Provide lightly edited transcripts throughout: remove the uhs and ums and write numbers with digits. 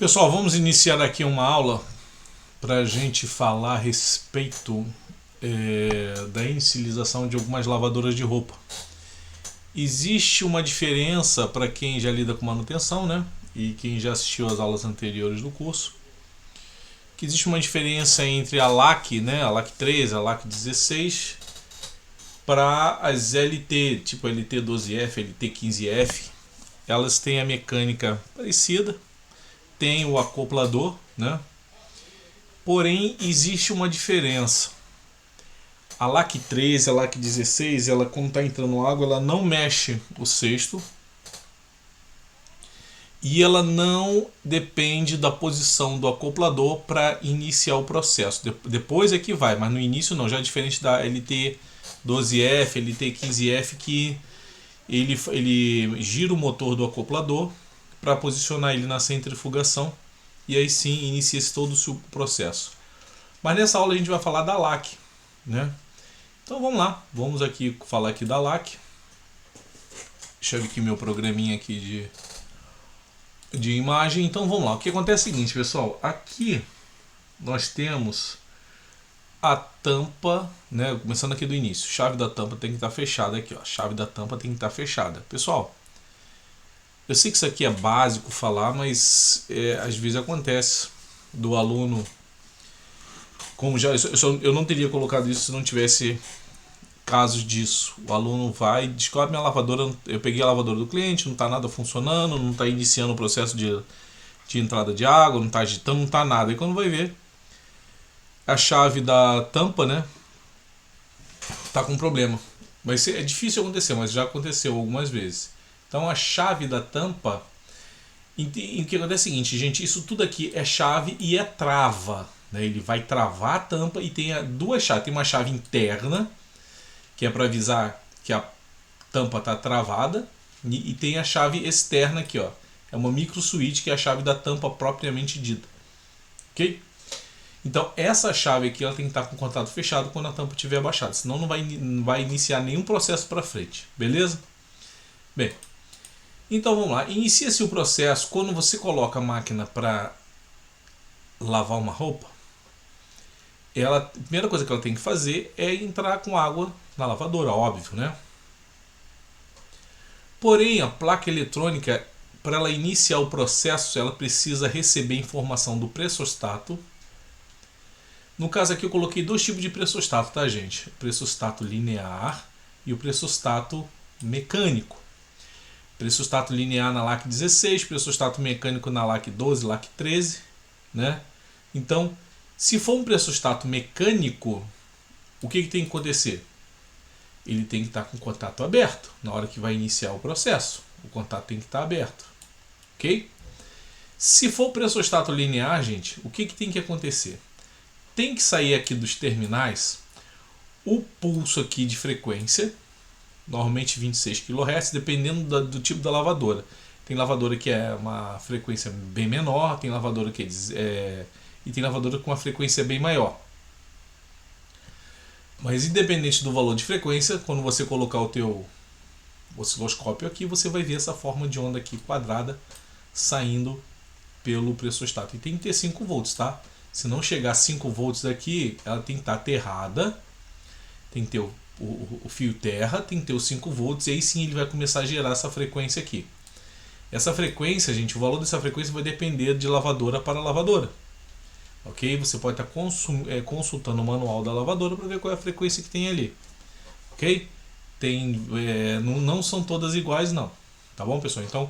Pessoal, vamos iniciar aqui uma aula para a gente falar a respeito da inicialização de algumas lavadoras de roupa. Existe uma diferença para quem já lida com manutenção, né? E quem já assistiu às aulas anteriores do curso, que existe uma diferença entre a LAC, né? A LAC 13, a LAC 16, para as LT, tipo LT12F, LT15F. Elas têm a mecânica parecida, tem o acoplador, né? Porém, existe uma diferença. A LAC 13, a LAC 16, ela quando está entrando água, ela não mexe o cesto e ela não depende da posição do acoplador para iniciar o processo. Depois é que vai, mas no início não. Já é diferente da LT12F, LT15F, que ele gira o motor do acoplador para posicionar ele na centrifugação e aí sim inicia-se todo o processo. Mas nessa aula a gente vai falar da LAC, né? Então vamos lá, vamos aqui falar aqui da LAC. Deixa eu ver aqui meu programinha aqui de imagem. Então vamos lá, o que acontece é o seguinte, pessoal, aqui nós temos a tampa, né? Começando aqui do início, chave da tampa tem que estar fechada aqui, ó. Chave da tampa tem que estar fechada. Pessoal, eu sei que isso aqui é básico falar, mas às vezes acontece do aluno, como eu não teria colocado isso se não tivesse casos disso. O aluno vai, descobre minha lavadora, eu peguei a lavadora do cliente, não está nada funcionando, não está iniciando o processo de entrada de água, não está agitando, não está nada. E quando vai ver, a chave da tampa, né, está com problema. Mas é difícil acontecer, mas já aconteceu algumas vezes. Então a chave da tampa, o que acontece é o seguinte, gente, isso tudo aqui é chave e é trava, né? Ele vai travar a tampa e tem duas chaves. Tem uma chave interna, que é para avisar que a tampa está travada, e tem a chave externa aqui, ó. É uma micro switch, que é a chave da tampa propriamente dita. Ok? Então essa chave aqui ela tem que estar com o contato fechado quando a tampa estiver abaixada, senão não vai iniciar nenhum processo para frente, beleza? Bem, então vamos lá, inicia-se o processo quando você coloca a máquina para lavar uma roupa. A primeira coisa que ela tem que fazer é entrar com água na lavadora, óbvio, né? Porém, a placa eletrônica, para ela iniciar o processo, ela precisa receber informação do pressostato. No caso aqui eu coloquei dois tipos de pressostato, tá, gente? O pressostato linear e o pressostato mecânico. Pressostato linear na LAC 16, pressostato mecânico na LAC 12, LAC 13, né? Então, se for um pressostato mecânico, o que tem que acontecer? Ele tem que estar com o contato aberto na hora que vai iniciar o processo. O contato tem que estar aberto, ok? Se for pressostato linear, gente, o que tem que acontecer? Tem que sair aqui dos terminais o pulso aqui de frequência, normalmente 26 kHz, dependendo do tipo da lavadora. Tem lavadora que é uma frequência bem menor, tem lavadora que e tem lavadora com uma frequência bem maior. Mas independente do valor de frequência, quando você colocar o teu osciloscópio aqui, você vai ver essa forma de onda aqui quadrada saindo pelo pressostato. E tem que ter 5 volts, tá? Se não chegar a 5 volts aqui, ela tem que estar aterrada, tem que ter o fio terra, tem que ter os 5 volts, e aí sim ele vai começar a gerar essa frequência aqui. Essa frequência, gente, o valor dessa frequência vai depender de lavadora para lavadora. Ok? Você pode estar consultando o manual da lavadora para ver qual é a frequência que tem ali. Ok? Não são todas iguais, não. Tá bom, pessoal? Então,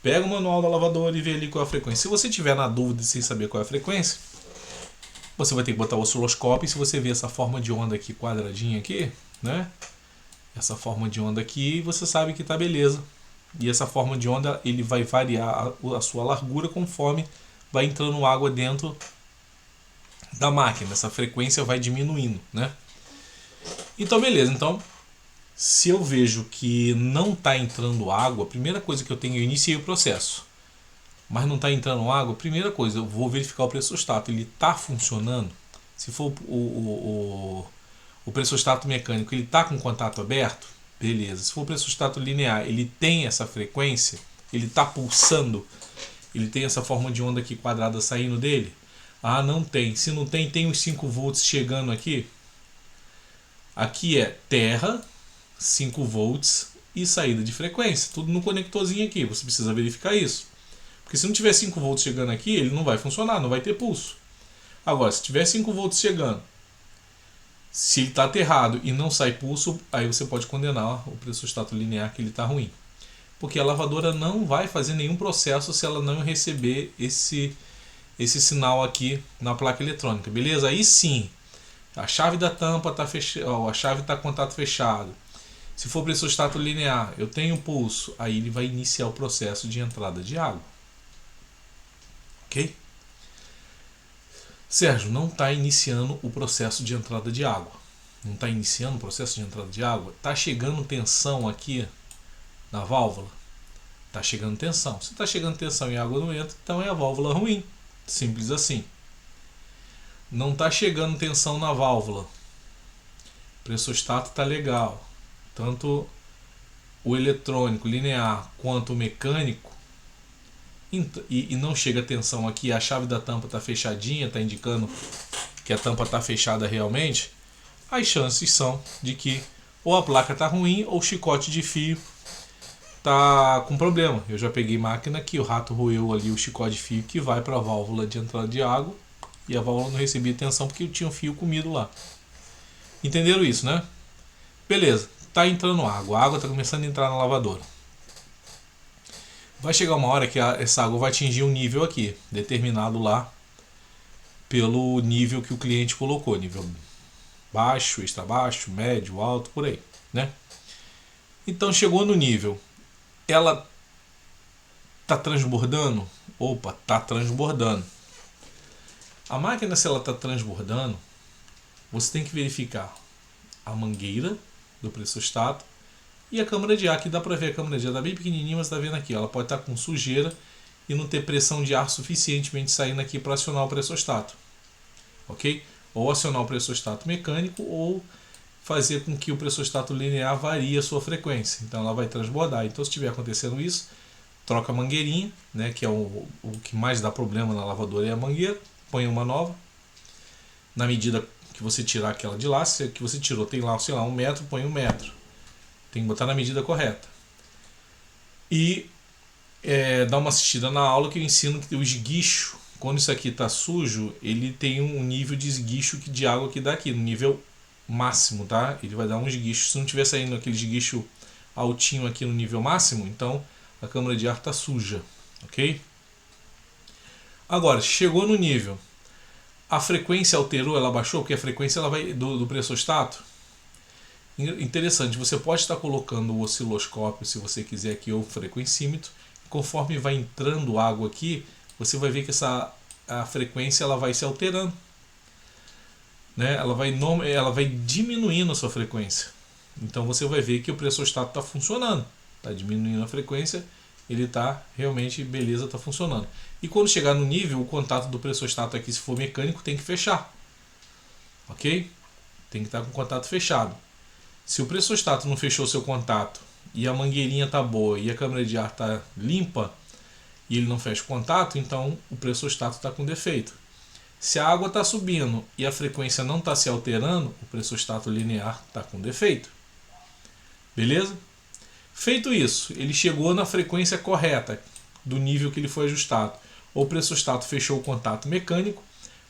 pega o manual da lavadora e vê ali qual é a frequência. Se você tiver na dúvida sem saber qual é a frequência, você vai ter que botar o osciloscópio. E se você ver essa forma de onda aqui, quadradinha aqui, né? Essa forma de onda aqui, você sabe que está beleza. E essa forma de onda, ele vai variar a sua largura conforme vai entrando água dentro da máquina. Essa frequência vai diminuindo, né? Então beleza, então se eu vejo que não está entrando água, a primeira coisa que eu iniciei o processo, mas não está entrando água, primeira coisa, eu vou verificar o pressostato, ele está funcionando. Se for o pressostato mecânico, ele está com contato aberto, beleza. Se for o pressostato linear, ele tem essa frequência, ele está pulsando, Ele tem essa forma de onda aqui quadrada saindo dele? Ah, não tem. Se não tem, tem os 5 volts chegando aqui. Aqui é terra, 5 volts e saída de frequência. Tudo no conectorzinho aqui. Você precisa verificar isso. Porque se não tiver 5 volts chegando aqui, ele não vai funcionar, não vai ter pulso. Agora, se tiver 5 volts chegando, se ele está aterrado e não sai pulso, aí você pode condenar o pressostato linear que ele está ruim. Porque a lavadora não vai fazer nenhum processo se ela não receber esse sinal aqui na placa eletrônica, beleza? Aí sim, a chave da tampa está fechada, a chave está com contato fechado. Se for pressostato linear, eu tenho pulso, aí ele vai iniciar o processo de entrada de água. Ok? Sérgio, não está iniciando o processo de entrada de água. Não está iniciando o processo de entrada de água? Está chegando tensão aqui na válvula? Está chegando tensão. Se está chegando tensão e a água não entra, então é a válvula ruim. Simples assim. Não está chegando tensão na válvula. O pressostato está legal. Tanto o eletrônico linear quanto o mecânico. E não chega tensão aqui, a chave da tampa está fechadinha, está indicando que a tampa está fechada realmente, as chances são de que ou a placa está ruim ou o chicote de fio está com problema. Eu já peguei máquina que o rato roeu ali o chicote de fio que vai para a válvula de entrada de água e a válvula não recebia tensão porque tinha um fio comido lá. Entenderam isso, né? Beleza, está entrando água, a água está começando a entrar na lavadora. Vai chegar uma hora que essa água vai atingir um nível aqui, determinado lá pelo nível que o cliente colocou, nível baixo, extra baixo, médio, alto, por aí, né? Então chegou no nível, ela está transbordando? Opa, está transbordando. A máquina, se ela está transbordando, você tem que verificar a mangueira do pressostato e a câmara de ar, que dá para ver a câmara de ar, está bem pequenininha, mas está vendo aqui, ela pode estar com sujeira e não ter pressão de ar suficientemente saindo aqui para acionar o pressostato, ok? Ou acionar o pressostato mecânico ou fazer com que o pressostato linear varie a sua frequência, então ela vai transbordar. Então se estiver acontecendo isso, troca a mangueirinha, né, que é o que mais dá problema na lavadora é a mangueira, põe uma nova, na medida que você tirar aquela de lá, se que você tirou tem lá, sei lá, 1 metro, põe 1 metro. Tem que botar na medida correta. E dá uma assistida na aula que eu ensino que o esguicho, quando isso aqui está sujo, ele tem um nível de esguicho de água que dá aqui, no nível máximo, tá? Ele vai dar um esguicho. Se não estiver saindo aquele esguicho altinho aqui no nível máximo, então a câmara de ar está suja, ok? Agora, chegou no nível, a frequência alterou, ela baixou, porque a frequência ela vai do pressostato. Interessante, você pode estar colocando o osciloscópio, se você quiser aqui, ou o frequencímetro. Conforme vai entrando água aqui, você vai ver que a frequência ela vai se alterando, né? Ela vai diminuindo a sua frequência. Então você vai ver que o pressostato está funcionando, está diminuindo a frequência, ele está realmente, beleza, está funcionando. E quando chegar no nível, o contato do pressostato aqui, se for mecânico, tem que fechar, ok? Tem que estar com o contato fechado. Se o pressostato não fechou seu contato e a mangueirinha está boa e a câmara de ar está limpa e ele não fecha o contato, então o pressostato está com defeito. Se a água está subindo e a frequência não está se alterando, o pressostato linear está com defeito. Beleza? Feito isso, ele chegou na frequência correta do nível que ele foi ajustado. O pressostato fechou o contato mecânico,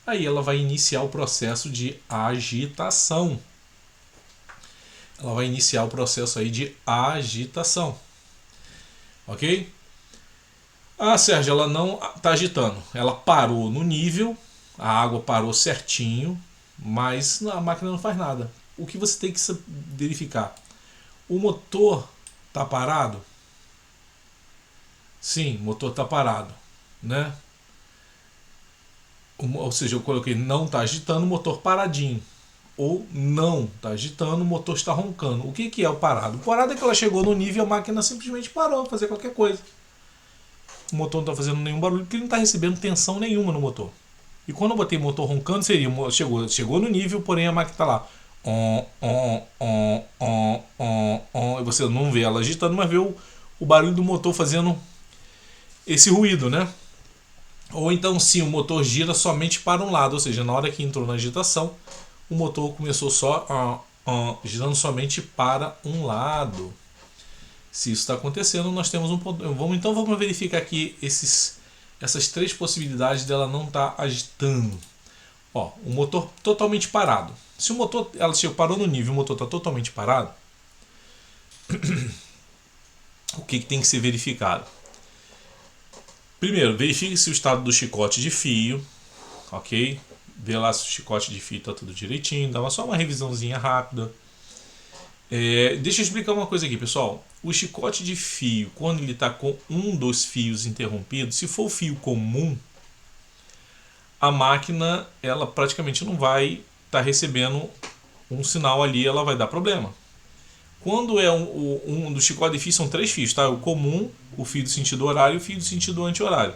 aí ela vai iniciar o processo de agitação. Ela vai iniciar o processo aí de agitação. Ok? Ah, Sérgio, ela não está agitando. Ela parou no nível, a água parou certinho, mas a máquina não faz nada. O que você tem que verificar? O motor está parado? Sim, o motor está parado, né? Ou seja, eu coloquei não está agitando, o motor paradinho. Ou não está agitando, o motor está roncando. O que é o parado? O parado é que ela chegou no nível e a máquina simplesmente parou, fazer qualquer coisa. O motor não está fazendo nenhum barulho porque ele não está recebendo tensão nenhuma no motor. E quando eu botei motor roncando, seria chegou no nível, porém a máquina está lá. E você não vê ela agitando, mas vê o barulho do motor fazendo esse ruído, né? Ou então sim, o motor gira somente para um lado, ou seja, na hora que entrou na agitação, o motor começou só girando somente para um lado. Se isso está acontecendo, nós temos um ponto. Vamos verificar aqui essas três possibilidades dela não estar agitando. Ó, o motor totalmente parado. Se o motor ela parou no nível e o motor está totalmente parado, o que tem que ser verificado? Primeiro, verifique se o estado do chicote de fio, ok? Vê lá se o chicote de fio está tudo direitinho, dá só uma revisãozinha rápida. Deixa eu explicar uma coisa aqui, pessoal. O chicote de fio, quando ele está com um dos fios interrompido, se for o fio comum, a máquina ela praticamente não vai estar recebendo um sinal ali, ela vai dar problema. Quando é um do chicote de fio, são três fios, tá? O comum, o fio do sentido horário e o fio do sentido anti-horário.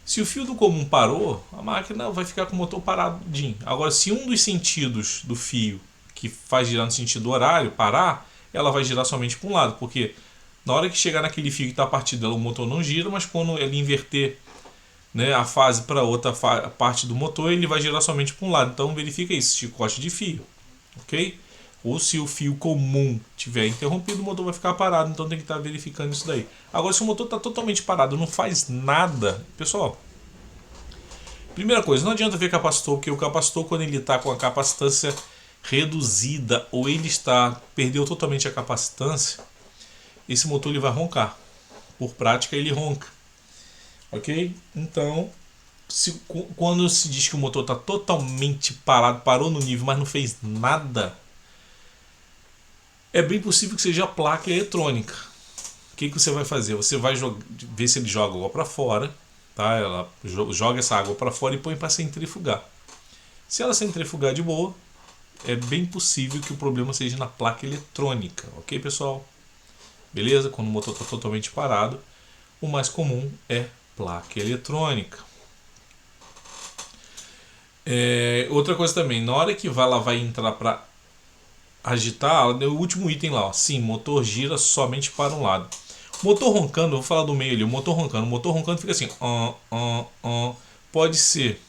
Se o fio do comum parou, a máquina vai ficar com o motor paradinho. Agora, se um dos sentidos do fio que faz girar no sentido horário parar, ela vai girar somente para um lado, porque na hora que chegar naquele fio que está partido dela, o motor não gira, mas quando ele inverter, né, a fase para outra parte do motor, ele vai girar somente para um lado. Então verifica isso, chicote de fio, ok? Ou se o fio comum tiver interrompido, o motor vai ficar parado, então tem que estar verificando isso daí. Agora, se o motor está totalmente parado, não faz nada, pessoal, primeira coisa, não adianta ver capacitor, porque o capacitor, quando ele está com a capacitância reduzida ou ele perdeu totalmente a capacitância, esse motor ele vai roncar. Por prática, ele ronca. Ok? Então, quando se diz que o motor está totalmente parado, parou no nível, mas não fez nada, é bem possível que seja a placa eletrônica. O que você vai fazer? Você vai ver se ele joga água para fora, tá? Ela joga essa água para fora e põe para centrifugar. Se ela centrifugar de boa, é bem possível que o problema seja na placa eletrônica, ok, pessoal? Beleza? Quando o motor está totalmente parado, o mais comum é placa eletrônica. Outra coisa também, na hora que ela vai entrar para agitar, o último item lá, ó, sim, motor gira somente para um lado. Motor roncando, eu vou falar do meio ali, o motor roncando fica assim, pode ser.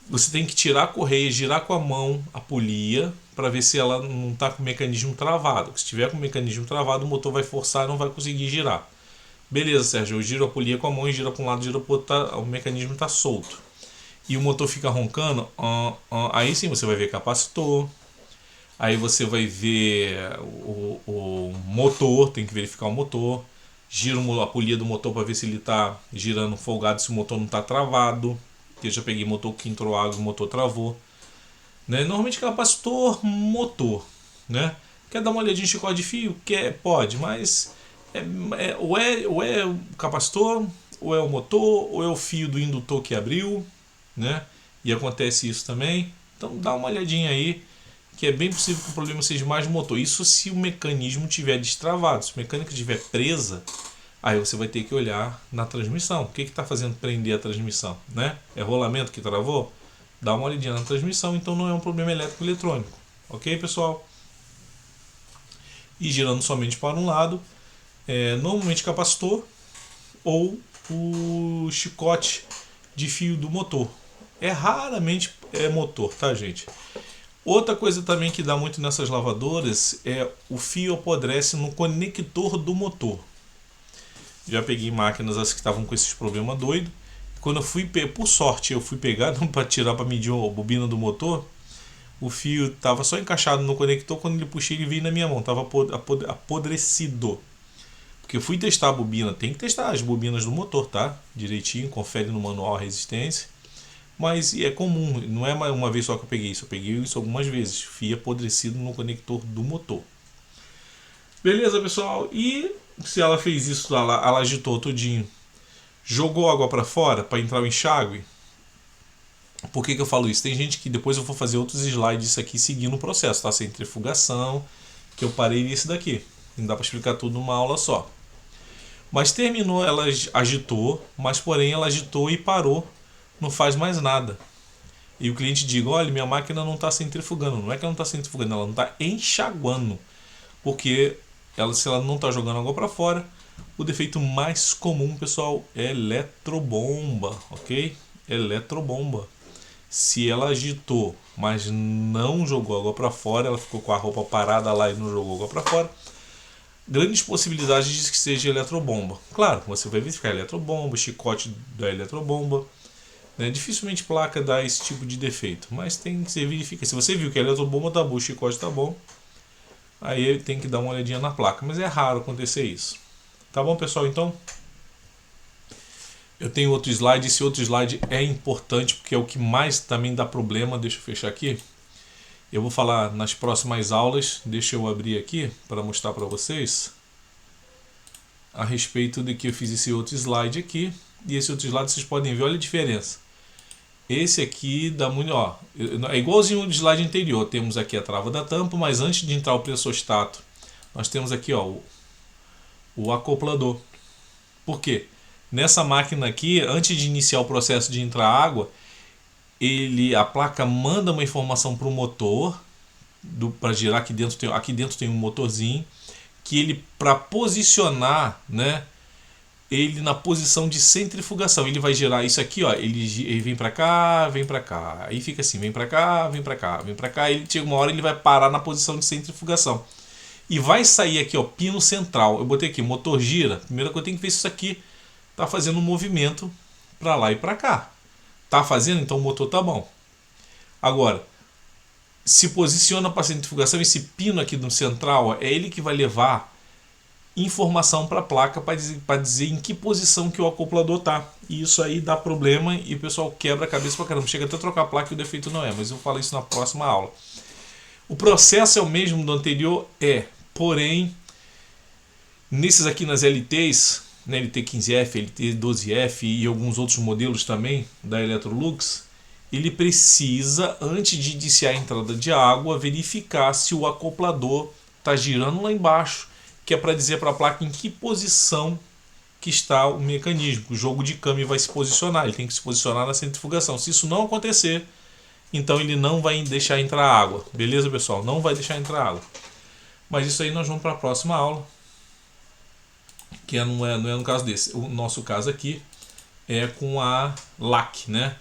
Você tem que tirar a correia, girar com a mão a polia para ver se ela não está com o mecanismo travado. Se tiver com o mecanismo travado, o motor vai forçar e não vai conseguir girar. Beleza, Sérgio, eu giro a polia com a mão e gira para um lado, gira para o outro, o mecanismo está solto. E o motor fica roncando, aí sim você vai ver capacitor, aí você vai ver o motor, tem que verificar o motor, gira a polia do motor para ver se ele está girando folgado, se o motor não está travado. Eu já peguei motor que entrou água e o motor travou, né? Normalmente capacitor, motor, né? Quer dar uma olhadinha em chicote de fio? Pode, mas ou é o capacitor, ou é o motor, ou é o fio do indutor que abriu, né? E acontece isso também. Então dá uma olhadinha aí, que é bem possível que o problema seja mais motor. Isso se o mecanismo estiver destravado. Se a mecânica estiver presa, aí você vai ter que olhar na transmissão. O que está fazendo prender a transmissão, né? É rolamento que travou? Dá uma olhadinha na transmissão, então não é um problema elétrico eletrônico. Ok, pessoal? E girando somente para um lado, normalmente capacitor ou o chicote de fio do motor. Raramente é motor, tá, gente? Outra coisa também que dá muito nessas lavadoras é o fio apodrece no conector do motor. Já peguei máquinas que estavam com esses problemas doidos. Quando eu fui, por sorte, eu fui pegar para tirar, para medir a bobina do motor, o fio estava só encaixado no conector. Quando ele puxei, ele veio na minha mão, estava apodrecido. Porque eu fui testar a bobina, tem que testar as bobinas do motor, tá? Direitinho, confere no manual a resistência. Mas é comum, não é uma vez só que eu peguei isso, algumas vezes. Fio apodrecido no conector do motor. Beleza, pessoal? E se ela fez isso, ela agitou tudinho, jogou água para fora para entrar o enxágue. Por que eu falo isso? Tem gente que depois eu vou fazer outros slides disso aqui seguindo o processo, tá? Centrifugação, que eu parei nesse daqui. Não dá para explicar tudo numa aula só. Mas terminou, ela agitou, mas porém ela agitou e parou, não faz mais nada. E o cliente diz: olha, minha máquina não está centrifugando. Não é que ela não está centrifugando, ela não está enxaguando. Porque se ela não está jogando água para fora, O defeito mais comum, pessoal, é eletrobomba, ok? Eletrobomba. Se ela agitou, mas não jogou água para fora, ela ficou com a roupa parada lá e não jogou água para fora, grandes possibilidades de que seja eletrobomba. Claro, você vai verificar a eletrobomba, chicote da eletrobomba. Né? Dificilmente placa dá esse tipo de defeito, mas tem que ser verificar. Se você viu que a eletrobomba tá boa, o chicote tá bom, aí tem que dar uma olhadinha na placa, mas é raro acontecer isso. Tá bom, pessoal? Então, eu tenho outro slide. Esse outro slide é importante porque é o que mais também dá problema. Deixa eu fechar aqui. Eu vou falar nas próximas aulas. Deixa eu abrir aqui para mostrar para vocês a respeito de que eu fiz esse outro slide aqui. E esse outro slide vocês podem ver, olha a diferença. Esse aqui dá muito, ó, é igualzinho o slide anterior. Temos aqui a trava da tampa, mas antes de entrar o pressostato, nós temos aqui, ó, o acoplador. Por quê? Nessa máquina aqui, antes de iniciar o processo de entrar água, a placa manda uma informação para o motor, para girar aqui dentro tem um motorzinho, que ele, para posicionar, né, ele na posição de centrifugação, ele vai gerar isso aqui, ó, ele vem para cá, aí fica assim, vem para cá, vem para cá, ele chega uma hora ele vai parar na posição de centrifugação. E vai sair aqui, ó, pino central. Eu botei aqui, motor gira. Primeira coisa, eu tenho que ver se isso aqui tá fazendo um movimento para lá e para cá. Tá fazendo? Então o motor tá bom. Agora, se posiciona para centrifugação, esse pino aqui no central, ó, é ele que vai levar informação para a placa para dizer em que posição que o acoplador tá. E isso aí dá problema e o pessoal quebra a cabeça pra caramba. Chega até a trocar a placa e o defeito não é, mas eu falo isso na próxima aula. O processo é o mesmo do anterior, porém, nesses aqui nas LTs, na LT15F, LT12F e alguns outros modelos também da Electrolux, ele precisa, antes de iniciar a entrada de água, verificar se o acoplador está girando lá embaixo, que é para dizer para a placa em que posição que está o mecanismo. O jogo de câmbio vai se posicionar, ele tem que se posicionar na centrifugação. Se isso não acontecer, então ele não vai deixar entrar água. Beleza, pessoal? Não vai deixar entrar água. Mas isso aí nós vamos para a próxima aula, que não é no caso desse. O nosso caso aqui é com a LAC, né?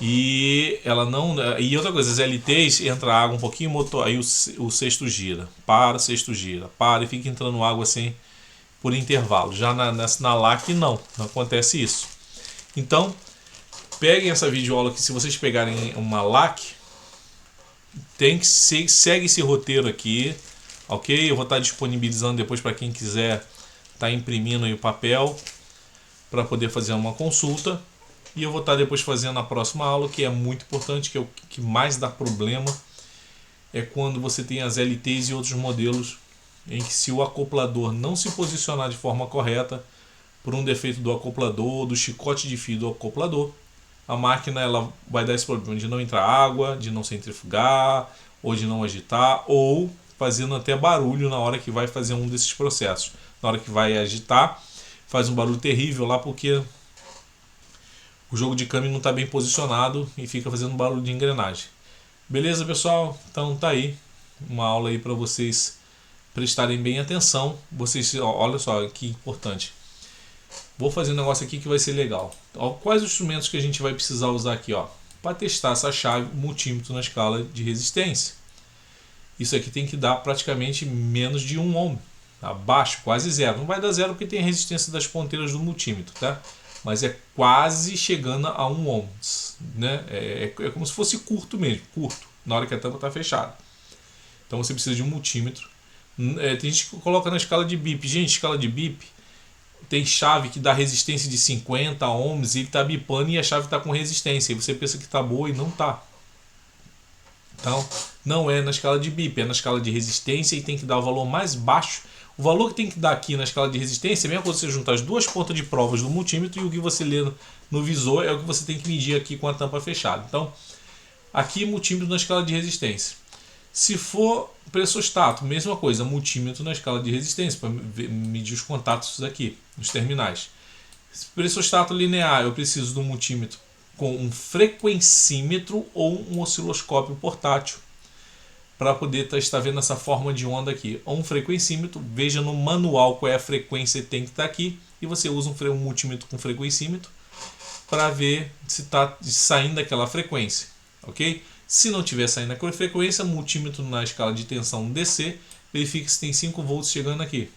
E ela não. E outra coisa, as LTs entra água um pouquinho, motor, aí o cesto gira. Para, cesto gira. Para e fica entrando água assim por intervalo. Já na LAC não acontece isso. Então, peguem essa videoaula aqui. Se vocês pegarem uma LAC, segue esse roteiro aqui, ok? Eu vou estar disponibilizando depois para quem quiser estar imprimindo aí o papel para poder fazer uma consulta. E eu vou estar depois fazendo a próxima aula, que é muito importante, que é o que mais dá problema, é quando você tem as LTs e outros modelos em que, se o acoplador não se posicionar de forma correta, por um defeito do acoplador, do chicote de fio do acoplador, a máquina ela vai dar esse problema de não entrar água, de não centrifugar, ou de não agitar, ou fazendo até barulho na hora que vai fazer um desses processos. Na hora que vai agitar, faz um barulho terrível lá, porque o jogo de câmbio não está bem posicionado e fica fazendo barulho de engrenagem. Beleza, pessoal? Então tá aí uma aula aí para vocês prestarem bem atenção. Vocês, olha só que importante. Vou fazer um negócio aqui que vai ser legal. Quais os instrumentos que a gente vai precisar usar aqui, ó, para testar essa chave multímetro na escala de resistência? Isso aqui tem que dar praticamente menos de 1 ohm, abaixo, quase zero. Não vai dar zero porque tem a resistência das ponteiras do multímetro, tá? Mas é quase chegando a 1 ohm, né? É como se fosse curto mesmo, curto, na hora que a tampa está fechada. Então você precisa de um multímetro. Tem gente que coloca na escala de BIP. Gente, escala de BIP tem chave que dá resistência de 50 ohms e ele está bipando e a chave está com resistência. E você pensa que está boa e não está. Então, não é na escala de BIP, é na escala de resistência e tem que dar o valor mais baixo. O valor que tem que dar aqui na escala de resistência é a mesma coisa que você juntar as duas pontas de provas do multímetro e o que você lê no visor é o que você tem que medir aqui com a tampa fechada. Então, aqui multímetro na escala de resistência. Se for pressostato, mesma coisa, multímetro na escala de resistência, para medir os contatos aqui, nos terminais. Pressostato linear, eu preciso de um multímetro com um frequencímetro ou um osciloscópio portátil. para poder estar vendo essa forma de onda aqui. Ou um frequencímetro, veja no manual qual é a frequência que tem que estar aqui, e você usa um multímetro com frequencímetro para ver se está saindo daquela frequência, ok? Se não estiver saindo daquela frequência, multímetro na escala de tensão DC, verifique se tem 5 volts chegando aqui.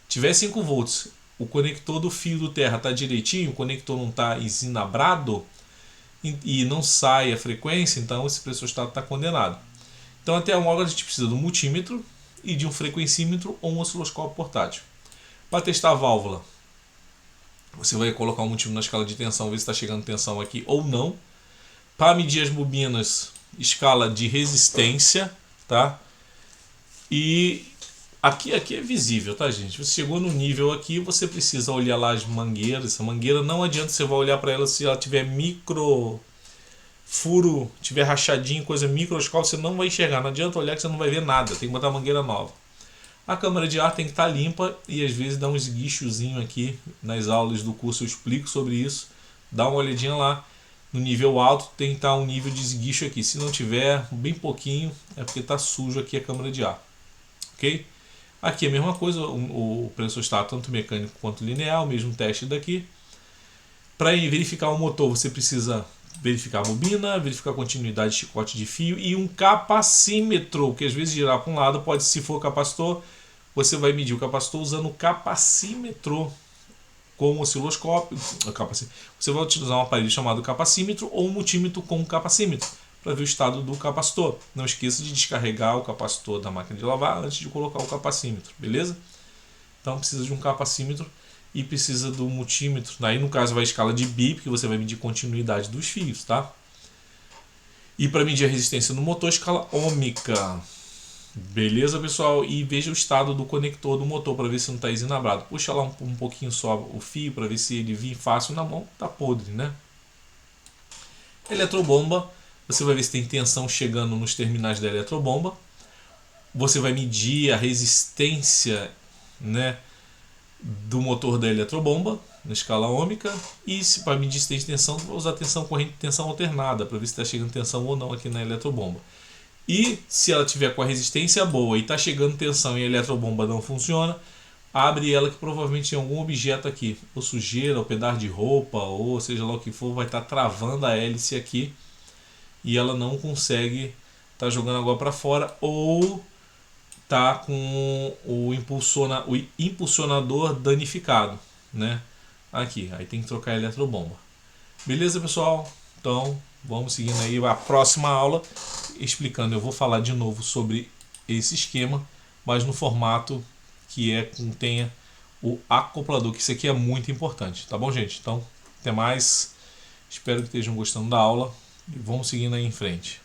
Tiver 5 volts, o conector do fio do terra está direitinho, o conector não está ensinabrado e não sai a frequência, então esse pressostato está condenado. Então até agora a gente precisa de um multímetro e de um frequencímetro ou um osciloscópio portátil. Para testar a válvula, você vai colocar um multímetro na escala de tensão, ver se está chegando tensão aqui ou não. Para medir as bobinas, escala de resistência, tá? E aqui é visível, tá, gente? Você chegou no nível aqui, você precisa olhar lá as mangueiras. Essa mangueira não adianta você vai olhar para ela se ela tiver micro furo, tiver rachadinho, coisa microscópica, você não vai enxergar. Não adianta olhar que você não vai ver nada. Tem que botar a mangueira nova. A câmara de ar tem que estar limpa e às vezes dá um esguichozinho aqui. Nas aulas do curso eu explico sobre isso. Dá uma olhadinha lá. No nível alto tem que estar um nível de esguicho aqui. Se não tiver, bem pouquinho, é porque está sujo aqui a câmara de ar. Ok? Aqui é a mesma coisa, o pressostato tanto mecânico quanto linear, o mesmo teste daqui. Para verificar o motor, você precisa verificar a bobina, verificar a continuidade de chicote de fio e um capacímetro, que às vezes girar para um lado, pode, se for capacitor, você vai medir o capacitor usando o capacímetro com o osciloscópio. Você vai utilizar um aparelho chamado capacímetro ou um multímetro com um capacímetro para ver o estado do capacitor. Não esqueça de descarregar o capacitor da máquina de lavar antes de colocar o capacímetro, beleza? Então precisa de um capacímetro e precisa do multímetro. Aí no caso vai a escala de BIP, que você vai medir a continuidade dos fios, tá? E para medir a resistência no motor, escala ômica. Beleza, pessoal? E veja o estado do conector do motor para ver se não está ensinabrado. Puxa lá um pouquinho só o fio para ver se ele vir fácil na mão. Tá podre, né? Eletrobomba. Você vai ver se tem tensão chegando nos terminais da eletrobomba. Você vai medir a resistência, né, do motor da eletrobomba na escala ômica. E se para medir se tem tensão, vai usar tensão corrente e tensão alternada para ver se está chegando tensão ou não aqui na eletrobomba. E se ela tiver com a resistência boa e está chegando tensão e a eletrobomba não funciona, abre ela que provavelmente tem algum objeto aqui, ou sujeira, ou pedaço de roupa, ou seja lá o que for, vai estar travando a hélice aqui e ela não consegue estar jogando água para fora, ou tá com o impulsionador danificado, né? Aqui, aí tem que trocar a eletrobomba. Beleza, pessoal? Então vamos seguindo aí a próxima aula explicando. Eu vou falar de novo sobre esse esquema, mas no formato que contenha o acoplador, que isso aqui é muito importante, tá bom, gente? Então até mais, espero que estejam gostando da aula e vamos seguindo aí em frente.